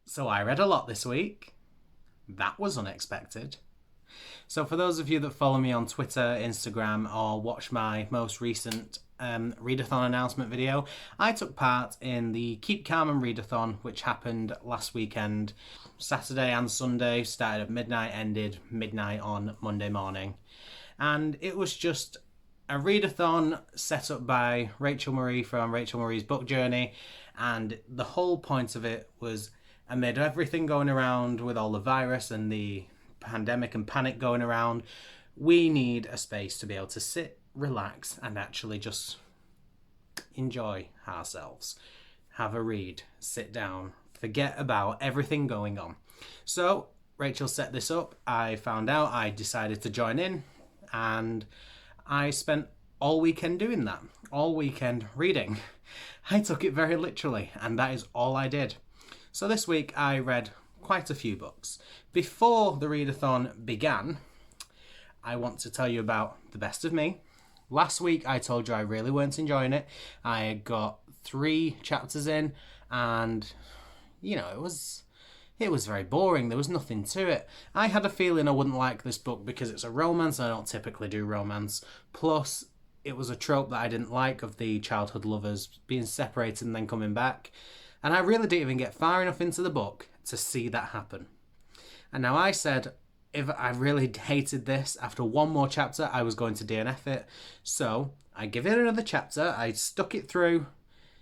So I read a lot this week. That was unexpected. So for those of you that follow me on Twitter, Instagram, or watch my most recent readathon announcement video, I took part in the Keep Calm and Readathon, which happened last weekend. Saturday and Sunday, started at midnight, ended midnight on Monday morning. And it was just a readathon set up by Rachel Marie from Rachel Marie's Book Journey. And the whole point of it was, amid everything going around with all the virus and the pandemic and panic going around, we need a space to be able to sit, relax, and actually just enjoy ourselves. Have a read, sit down, forget about everything going on. So Rachel set this up. I found out, I decided to join in, and I spent all weekend doing that. All weekend reading. I took it very literally, and that is all I did. So this week I read quite a few books. Before the readathon began, I want to tell you about The Best of Me. Last week I told you I really weren't enjoying it. I got 3 chapters in and, it was very boring. There was nothing to it. I had a feeling I wouldn't like this book because it's a romance. I don't typically do romance. Plus, it was a trope that I didn't like of the childhood lovers being separated and then coming back. And I really didn't even get far enough into the book to see that happen. And now I said, if I really hated this, after one more chapter, I was going to DNF it. So I give it another chapter. I stuck it through,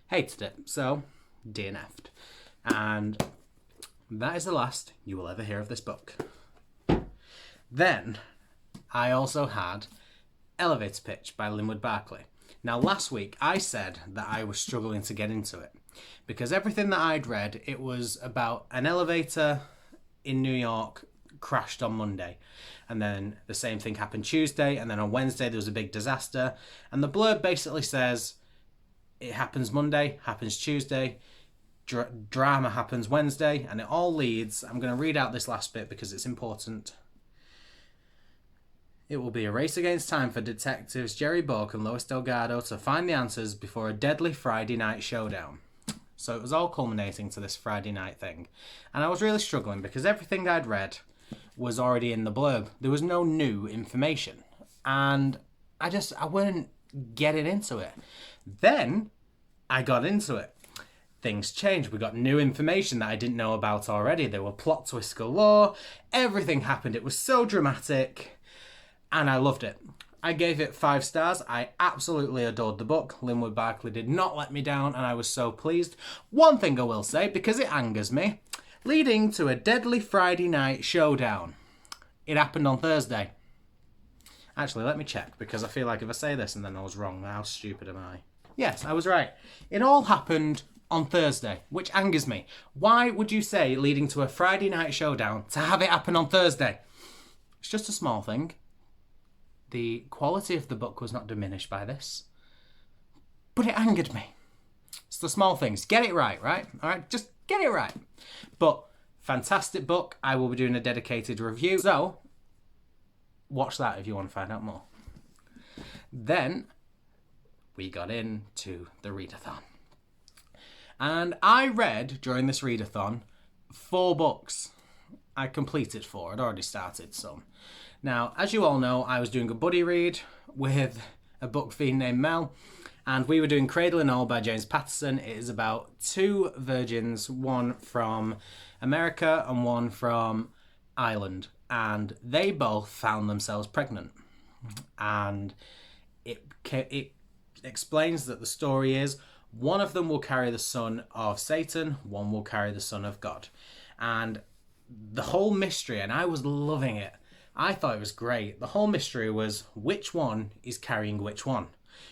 hated it. So DNF'd. And that is the last you will ever hear of this book. Then I also had Elevator Pitch by Linwood Barclay. Now last week I said that I was struggling to get into it because everything that I'd read, it was about an elevator in New York crashed on Monday, and then the same thing happened Tuesday, and then on Wednesday there was a big disaster, and the blurb basically says it happens Monday, happens Tuesday, drama happens Wednesday, and it all leads, I'm going to read out this last bit because it's important. It will be a race against time for detectives Jerry Bourke and Lois Delgado to find the answers before a deadly Friday night showdown. So it was all culminating to this Friday night thing. And I was really struggling because everything I'd read was already in the blurb. There was no new information. And I weren't getting into it. Then I got into it. Things changed. We got new information that I didn't know about already. There were plot twists galore. Everything happened. It was so dramatic. And I loved it. I gave it 5 stars. I absolutely adored the book. Linwood Barclay did not let me down, and I was so pleased. One thing I will say, because it angers me, leading to a deadly Friday night showdown. It happened on Thursday. Actually, let me check, because I feel like if I say this and then I was wrong, how stupid am I? Yes, I was right. It all happened on Thursday, which angers me. Why would you say leading to a Friday night showdown to have it happen on Thursday? It's just a small thing. The quality of the book was not diminished by this, but it angered me. It's the small things. Get it right? All right, just get it right. But fantastic book. I will be doing a dedicated review, so watch that if you want to find out more. Then we got into the readathon. And I read, during this readathon, 4 books. I completed 4. I'd already started some. Now, as you all know, I was doing a buddy read with a book fiend named Mel, and we were doing Cradle and All by James Patterson. It is about 2 virgins, one from America and one from Ireland, and they both found themselves pregnant. And it explains that the story is one of them will carry the son of Satan, one will carry the son of God. And the whole mystery, and I was loving it. I thought it was great. The whole mystery was which one is carrying which one.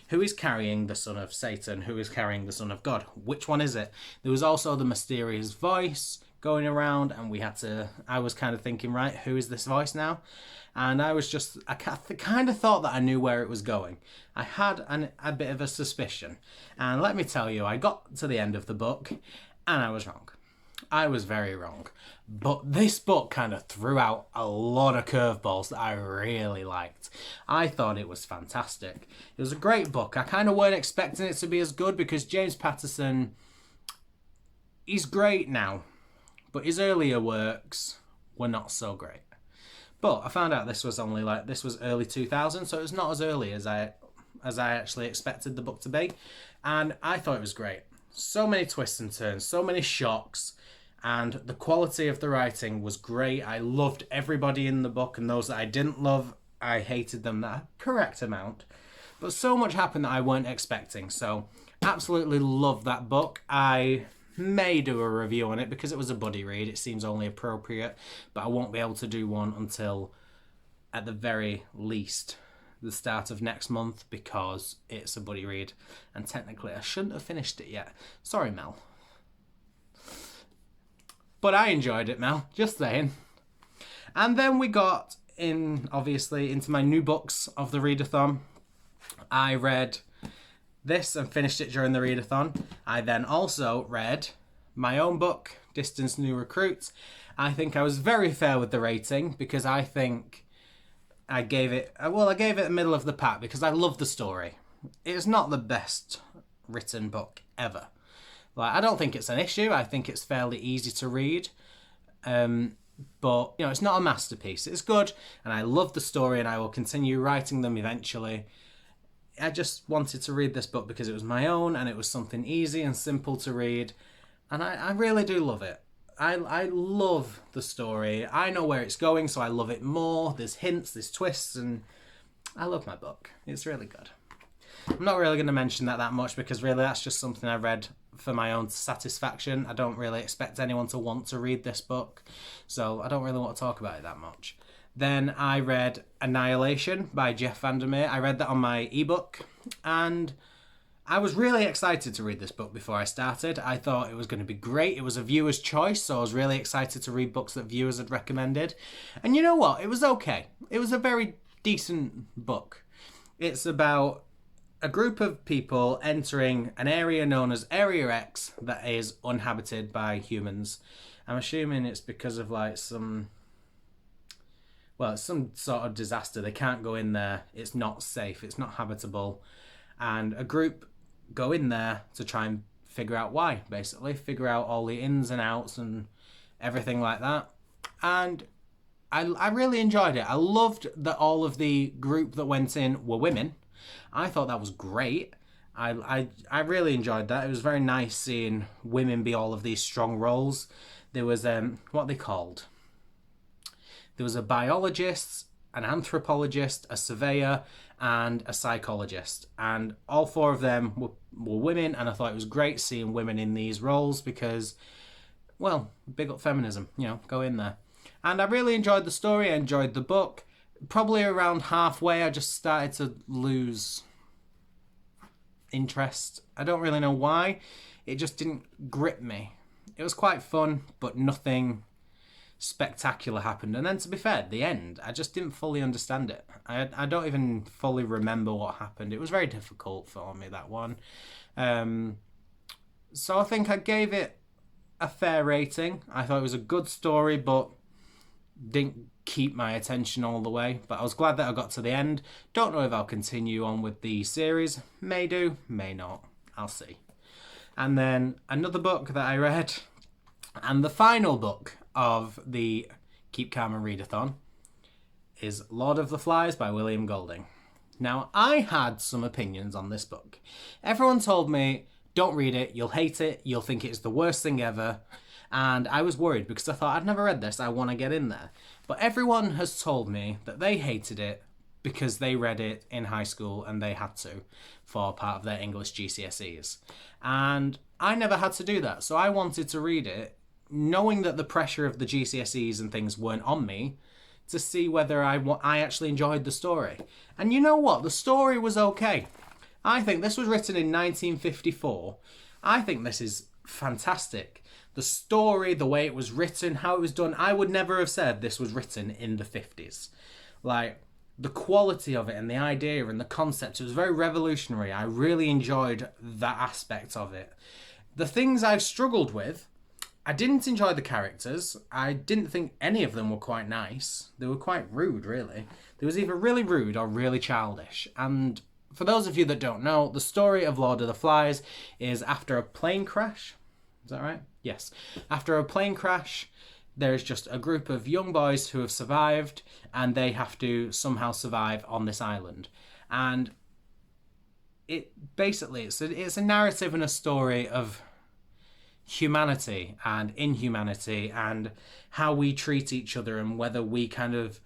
Who is carrying the son of Satan? Who is carrying the son of God? Which one is it? There was also the mysterious voice going around, and I was kind of thinking, right, who is this voice now? And I kind of thought that I knew where it was going. I had a bit of a suspicion. And let me tell you, I got to the end of the book, and I was wrong. I was very wrong. But this book kind of threw out a lot of curveballs that I really liked. I thought it was fantastic. It was a great book. I kind of weren't expecting it to be as good because James Patterson, he's great now. but his earlier works were not so great. But I found out this was early 2000, so it was not as early as I actually expected the book to be, and I thought it was great. So many twists and turns, so many shocks, and the quality of the writing was great. I loved everybody in the book, and those that I didn't love, I hated them that correct amount. But so much happened that I weren't expecting, so absolutely love that book. I may do a review on it because it was a buddy read. It seems only appropriate, but I won't be able to do one until, at the very least, the start of next month, because it's a buddy read, and technically I shouldn't have finished it yet. Sorry, Mel. But I enjoyed it, Mel. Just saying. And then we got into my new books of the readathon. I read this and finished it during the readathon. I then also read my own book, Distance New Recruits. I think I was very fair with the rating, because I think I gave it the middle of the pack because I love the story. It's not the best written book ever. I don't think it's an issue. I think it's fairly easy to read. But, it's not a masterpiece. It's good, and I love the story, and I will continue writing them eventually. I just wanted to read this book because it was my own, and it was something easy and simple to read, and I really do love it. I love the story. I know where it's going, so I love it more. There's hints, there's twists, and I love my book. It's really good. I'm not really going to mention that much, because really that's just something I read for my own satisfaction. I don't really expect anyone to want to read this book, so I don't really want to talk about it that much. Then I read Annihilation by Jeff Vandermeer. I read that on my ebook, and I was really excited to read this book before I started. I thought it was going to be great. It was a viewer's choice, so I was really excited to read books that viewers had recommended. And you know what? It was okay. It was a very decent book. It's about a group of people entering an area known as Area X that is uninhabited by humans. I'm assuming it's because of some sort of disaster. They can't go in there. It's not safe. It's not habitable. And a group go in there to try and figure out why, basically. Figure out all the ins and outs and everything like that. And I really enjoyed it. I loved that all of the group that went in were women. I thought that was great. I really enjoyed that. It was very nice seeing women be all of these strong roles. There was, what are they called? There was a biologist, an anthropologist, a surveyor, and a psychologist. And all four of them were women, and I thought it was great seeing women in these roles because, big up feminism, go in there. And I really enjoyed the story. I enjoyed the book. Probably around halfway, I just started to lose interest. I don't really know why. It just didn't grip me. It was quite fun, but nothing spectacular happened. And then, to be fair, the end, I just didn't fully understand it. I don't even fully remember what happened. It was very difficult for me, that one. So I think I gave it a fair rating. I thought it was a good story, but didn't keep my attention all the way. But I was glad that I got to the end. Don't know if I'll continue on with the series. May do, may not. I'll see. And then another book that I read, and the final book of the Keep Calm and Readathon, is Lord of the Flies by William Golding. Now, I had some opinions on this book. Everyone told me, don't read it, you'll hate it, you'll think it's the worst thing ever. And I was worried because I thought, I'd never read this, I want to get in there. But everyone has told me that they hated it because they read it in high school and they had to for part of their English GCSEs. And I never had to do that, so I wanted to read it knowing that the pressure of the GCSEs and things weren't on me, to see whether I actually enjoyed the story. And you know what? The story was okay. I think this was written in 1954. I think this is fantastic. The story, the way it was written, how it was done, I would never have said this was written in the 50s. The quality of it and the idea and the concept, it was very revolutionary. I really enjoyed that aspect of it. The things I've struggled with, I didn't enjoy the characters. I didn't think any of them were quite nice. They were quite rude, really. They was either really rude or really childish. And for those of you that don't know, the story of Lord of the Flies is after a plane crash. Is that right? Yes. After a plane crash, there's just a group of young boys who have survived, and they have to somehow survive on this island. And it basically, it's a narrative and a story of humanity and inhumanity and how we treat each other, and whether we kind of,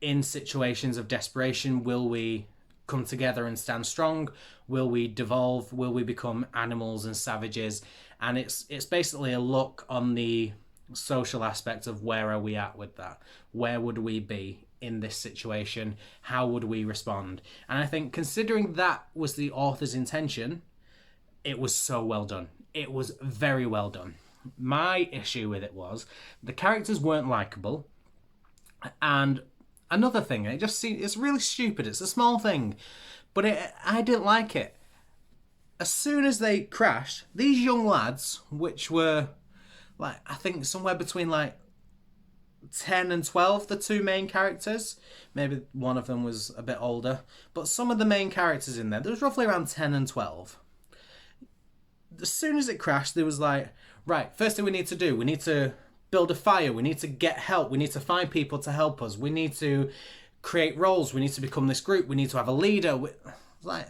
in situations of desperation, will we come together and stand strong? Will we devolve? Will we become animals and savages? And it's basically a look on the social aspect of where are we at with that? Where would we be in this situation? How would we respond? And I think, considering that was the author's intention, it was so well done. It was very well done. My issue with it was the characters weren't likable. And another thing, it just seems, it's really stupid. It's a small thing, but I didn't like it. As soon as they crashed, these young lads, which were, like, I think somewhere between like 10 and 12, the two main characters. Maybe one of them was a bit older, but some of the main characters in there was roughly around 10 and 12. As soon as it crashed, there was like, right, first thing we need to do, we need to build a fire, we need to get help, we need to find people to help us, we need to create roles, we need to become this group, we need to have a leader. Like,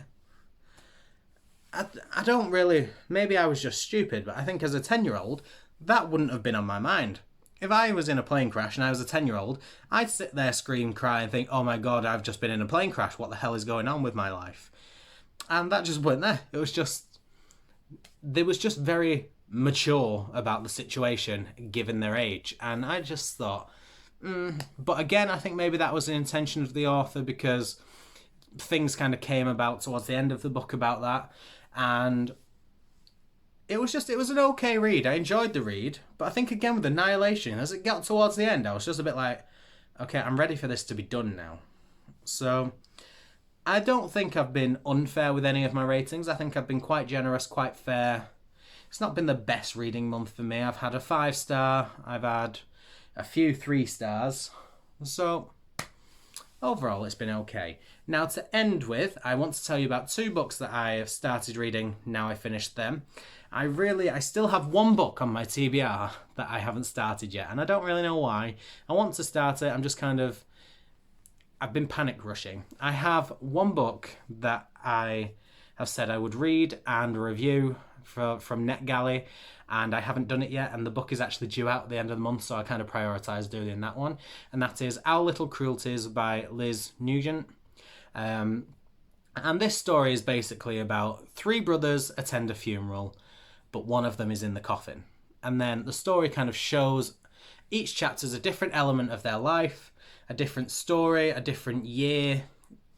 I don't really, maybe I was just stupid, but I think as a 10-year-old, that wouldn't have been on my mind. If I was in a plane crash and I was a 10-year-old, I'd sit there, scream, cry, and think, oh my God, I've just been in a plane crash. What the hell is going on with my life? And that just weren't there. It was just, they was just very mature about the situation, given their age. And I just thought, but again, I think maybe that was the intention of the author, because things kind of came about towards the end of the book about that. And it was an okay read. I enjoyed the read, but I think, again, with Annihilation, as it got towards the end, I was just a bit like, okay, I'm ready for this to be done now. So I don't think I've been unfair with any of my ratings. I think I've been quite generous, quite fair. It's not been the best reading month for me. I've had a 5-star. I've had a few 3 stars. So overall, it's been okay. Now, to end with, I want to tell you about 2 books that I have started reading now I finished them. I still have 1 book on my TBR that I haven't started yet, and I don't really know why. I want to start it. I've been panic rushing. I have 1 book that I have said I would read and review from NetGalley, and I haven't done it yet, and the book is actually due out at the end of the month, so I kind of prioritise doing that one, and that is Our Little Cruelties by Liz Nugent. And this story is basically about 3 brothers attend a funeral, but one of them is in the coffin. And then the story kind of shows each chapter is a different element of their life, a different story, a different year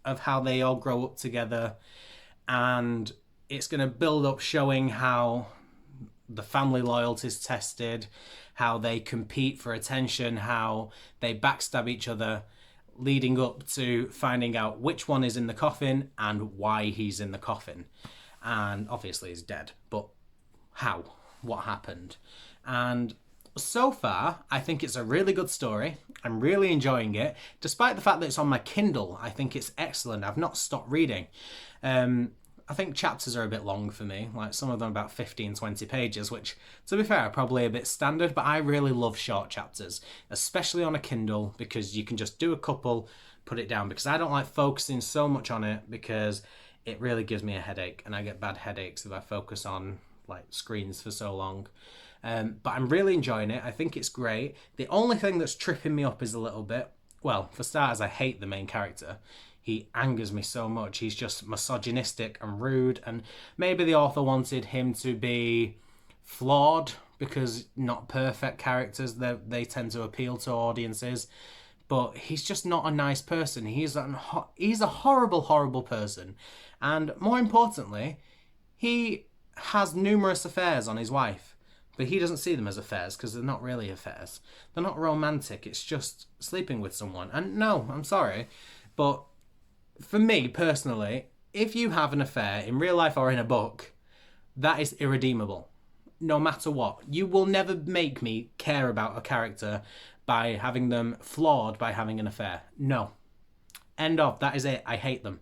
of how they all grow up together. And it's going to build up showing how the family loyalty is tested, how they compete for attention, how they backstab each other, leading up to finding out which one is in the coffin and why he's in the coffin. And obviously he's dead, but how? What happened? And so far, I think it's a really good story. I'm really enjoying it. Despite the fact that it's on my Kindle, I think it's excellent. I've not stopped reading. I think chapters are a bit long for me. Like, some of them about 15, 20 pages, which, to be fair, are probably a bit standard, but I really love short chapters, especially on a Kindle, because you can just do a couple, put it down, because I don't like focusing so much on it, because it really gives me a headache, and I get bad headaches if I focus on like screens for so long. But I'm really enjoying it. I think it's great. The only thing that's tripping me up is a little bit, well, for starters, I hate the main character. He angers me so much. He's just misogynistic and rude, and maybe the author wanted him to be flawed, because not perfect characters, they tend to appeal to audiences, but he's just not a nice person. He's a horrible, horrible person. And more importantly, he has numerous affairs on his wife, but he doesn't see them as affairs, because they're not really affairs. They're not romantic. It's just sleeping with someone. And no, I'm sorry, but for me personally, if you have an affair in real life or in a book, that is irredeemable. No matter what. You will never make me care about a character by having them flawed by having an affair. No. End of. That is it. I hate them.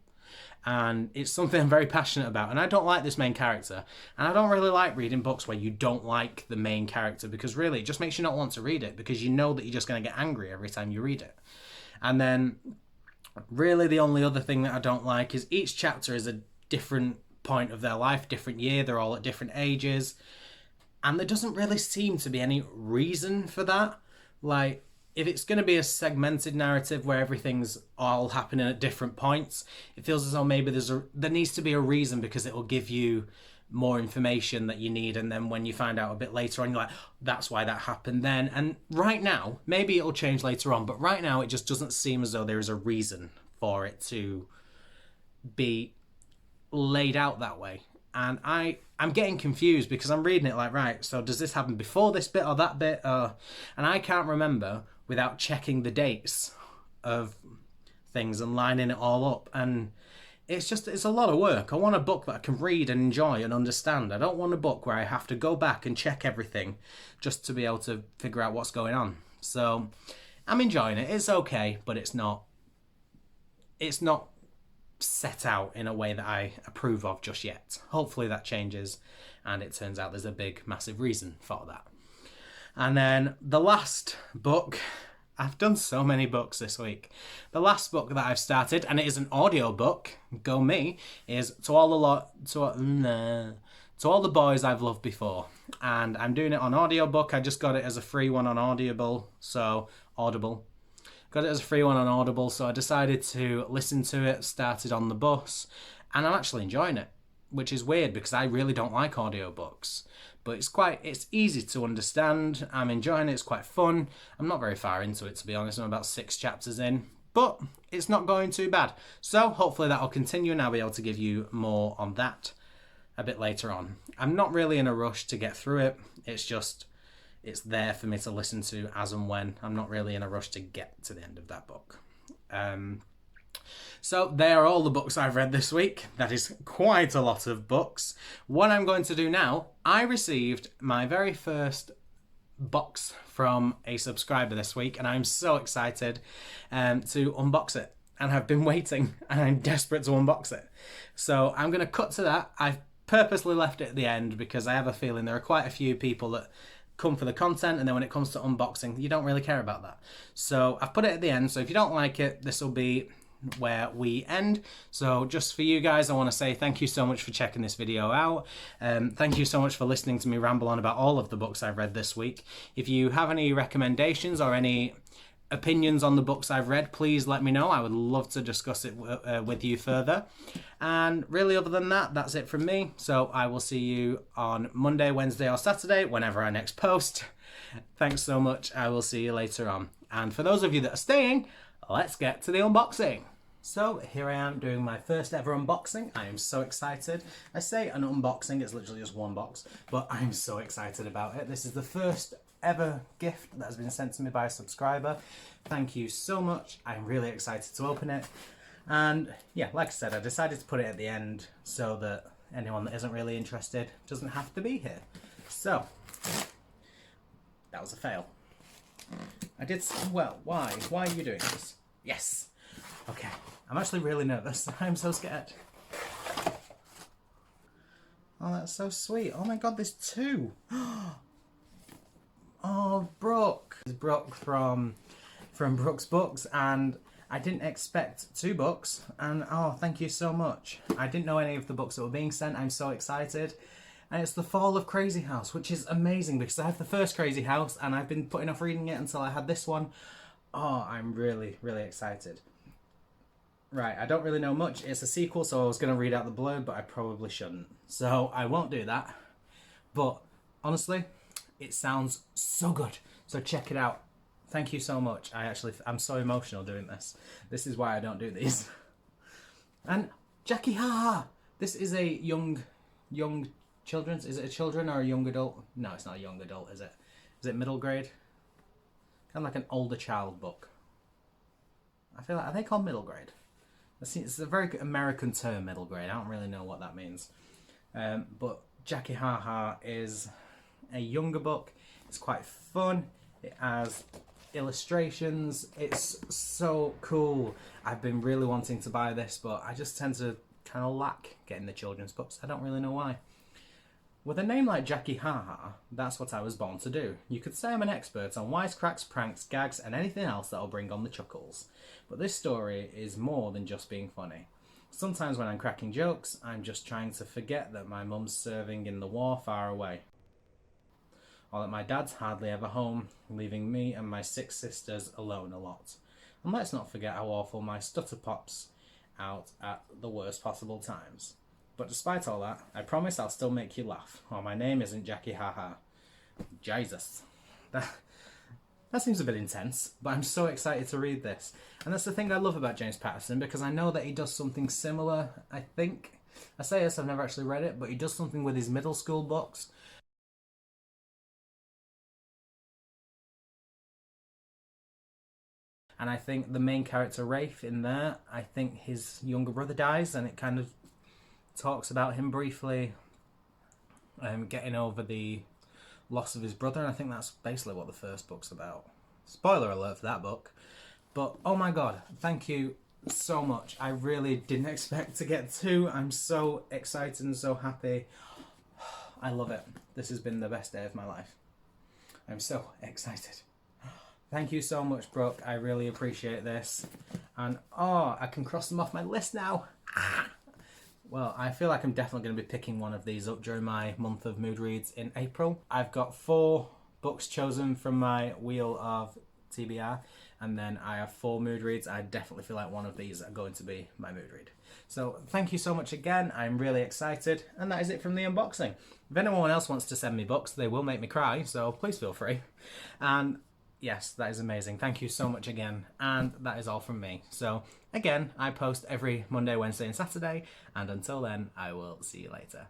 and it's something I'm very passionate about. And I don't like this main character, and I don't really like reading books where you don't like the main character, because really it just makes you not want to read it, because you know that you're just going to get angry every time you read it. And then really the only other thing that I don't like is each chapter is a different point of their life, different year, they're all at different ages, and there doesn't really seem to be any reason for that. Like, if it's going to be a segmented narrative where everything's all happening at different points, it feels as though maybe there needs to be a reason, because it will give you more information that you need, and then when you find out a bit later on, you're like, that's why that happened then. And right now, maybe it'll change later on, but right now it just doesn't seem as though there is a reason for it to be laid out that way. And I'm getting confused, because I'm reading it like, right, so does this happen before this bit or that bit? And I can't remember without checking the dates of things and lining it all up. And it's a lot of work. I want a book that I can read and enjoy and understand. I don't want a book where I have to go back and check everything just to be able to figure out what's going on. So I'm enjoying it. It's okay, but it's not set out in a way that I approve of just yet. Hopefully that changes, and it turns out there's a big, massive reason for that. And then the last book, I've done so many books this week. The last book that I've started, and it is an audio book, go me, is To All the Boys I've Loved Before. And I'm doing it on audiobook. I just got it as a free one on Audible. Got it as a free one on Audible, so I decided to listen to it, started on the bus, and I'm actually enjoying it, which is weird because I really don't like audiobooks. But it's easy to understand. I'm enjoying it. It's quite fun. I'm not very far into it, to be honest. I'm about 6 chapters in, but it's not going too bad. So hopefully that'll continue, and I'll be able to give you more on that a bit later on. I'm not really in a rush to get through it. It's there for me to listen to as and when. I'm not really in a rush to get to the end of that book. So they are all the books I've read this week. That is quite a lot of books. What I'm going to do now, I received my very first box from a subscriber this week, and I'm so excited to unbox it. And I've been waiting, and I'm desperate to unbox it. So I'm going to cut to that. I've purposely left it at the end because I have a feeling there are quite a few people that come for the content, and then when it comes to unboxing, you don't really care about that. So I've put it at the end, so if you don't like it, this will be where we end. So just for you guys, I want to say thank you so much for checking this video out. Thank you so much for listening to me ramble on about all of the books I've read this week. If you have any recommendations or any opinions on the books I've read, please let me know. I would love to discuss it with you further. And really, other than that, that's it from me. So I will see you on Monday, Wednesday, or Saturday, whenever I next post. Thanks so much. I will see you later on. And for those of you that are staying, let's get to the unboxing. So here I am doing my first ever unboxing. I am so excited. I say an unboxing, it's literally just one box, but I'm so excited about it. This is the first ever gift that has been sent to me by a subscriber. Thank you so much. I'm really excited to open it. And yeah, like I said, I decided to put it at the end so that anyone that isn't really interested doesn't have to be here. So, that was a fail. I did well. Why? Why are you doing this? Yes. Okay. I'm actually really nervous. I'm so scared. Oh, that's so sweet. Oh my god, there's 2. Oh, Brooke. It's Brooke from Brooke's Books, and I didn't expect 2 books, and oh, thank you so much. I didn't know any of the books that were being sent. I'm so excited. And it's The Fall of Crazy House, which is amazing because I have the first Crazy House and I've been putting off reading it until I had this one. Oh, I'm really, really excited. Right, I don't really know much. It's a sequel, so I was going to read out the blurb, but I probably shouldn't. So I won't do that. But honestly, it sounds so good. So check it out. Thank you so much. I'm so emotional doing this. This is why I don't do these. And Jackie Haha. This is a young children's. Is it a children or a young adult? No, it's not a young adult, is it? Is it middle grade? Kind of like an older child book. I feel like, are they called middle grade? It's a very American term, middle grade. I don't really know what that means. But Jackie Haha is a younger book. It's quite fun. It has illustrations. It's so cool. I've been really wanting to buy this, but I just tend to kind of lack getting the children's books. I don't really know why. With a name like Jackie Haha, that's what I was born to do. You could say I'm an expert on wisecracks, pranks, gags, and anything else that'll bring on the chuckles. But this story is more than just being funny. Sometimes when I'm cracking jokes, I'm just trying to forget that my mum's serving in the war far away, or that my dad's hardly ever home, leaving me and my 6 sisters alone a lot. And let's not forget how awful my stutter pops out at the worst possible times. But despite all that, I promise I'll still make you laugh, or my name isn't Jackie Haha. Jesus. That seems a bit intense, but I'm so excited to read this. And that's the thing I love about James Patterson, because I know that he does something similar, I think. I say this, I've never actually read it, but he does something with his middle school books. And I think the main character, Rafe, in there, I think his younger brother dies, and it kind of talks about him briefly getting over the loss of his brother, and I think that's basically what the first book's about. Spoiler alert for that book. But oh my god, thank you so much. I really didn't expect to get 2. I'm so excited and so happy. I love it. This has been the best day of my life. I'm so excited. Thank you so much, Brooke. I really appreciate this. And oh, I can cross them off my list now. Well, I feel like I'm definitely going to be picking one of these up during my month of mood reads in April. I've got 4 books chosen from my wheel of TBR, and then I have 4 mood reads. I definitely feel like one of these are going to be my mood read. So thank you so much again. I'm really excited, and that is it from the unboxing. If anyone else wants to send me books, they will make me cry, so please feel free. And yes, that is amazing. Thank you so much again. And that is all from me. So again, I post every Monday, Wednesday and Saturday. And until then, I will see you later.